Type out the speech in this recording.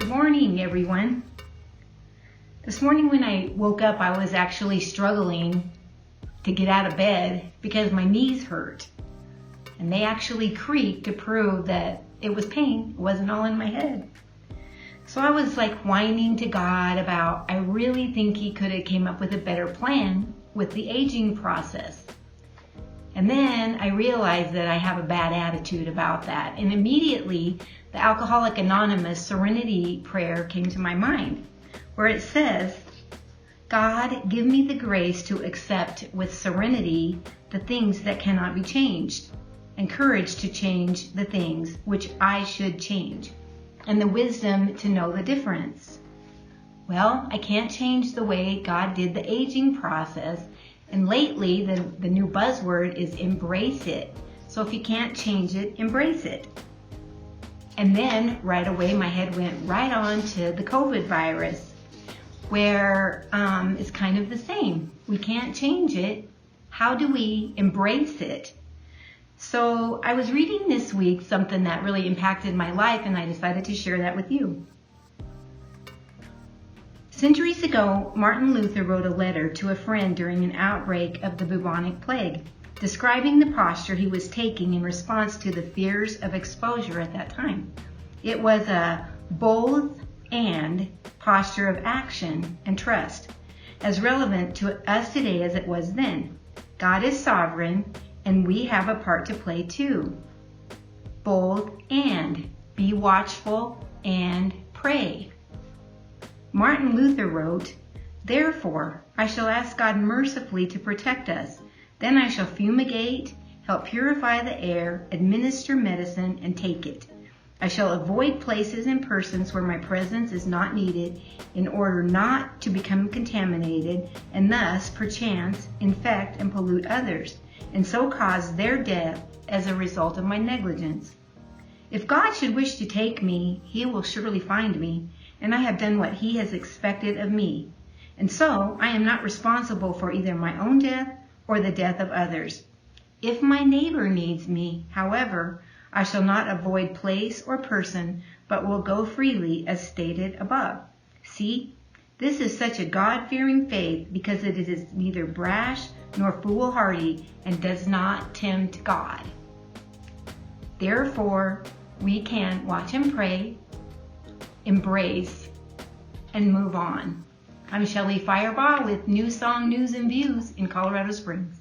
morning, everyone. This morning when I woke up, I was actually struggling to get out of bed because my knees hurt. And they actually creaked to prove that it was pain. It wasn't all in my head. So I was like whining to God about, I really think He could have came up with a better plan with the aging process. And then I realized that I have a bad attitude about that. And immediately the Alcoholics Anonymous Serenity prayer came to my mind, where it says, God, give me the grace to accept with serenity the things that cannot be changed, and courage to change the things which I should change, and the wisdom to know the difference. Well, I can't change the way God did the aging process, and lately the new buzzword is embrace it. So if you can't change it, embrace it. And then right away my head went right on to the COVID virus, where it's kind of the same. We can't change it. How do we embrace it? So I was reading this week something that really impacted my life, and I decided to share that with you. Centuries ago, Martin Luther wrote a letter to a friend during an outbreak of the bubonic plague, describing the posture he was taking in response to the fears of exposure at that time. It was a both and posture of action and trust, as relevant to us today as it was then. God is sovereign, and we have a part to play too. Both and. Be watchful and pray. Martin Luther wrote, Therefore, I shall ask God mercifully to protect us. Then I shall fumigate, help purify the air, administer medicine, and take it. I shall avoid places and persons where my presence is not needed in order not to become contaminated and thus, perchance, infect and pollute others, and so cause their death as a result of my negligence. If God should wish to take me, He will surely find me, and I have done what He has expected of me. And so I am not responsible for either my own death or the death of others. If my neighbor needs me, however, I shall not avoid place or person, but will go freely as stated above. See, this is such a God-fearing faith because it is neither brash nor foolhardy and does not tempt God. Therefore, we can watch and pray, embrace, and move on. I'm Chelle Firebaugh with Newsong News and Views in Colorado Springs.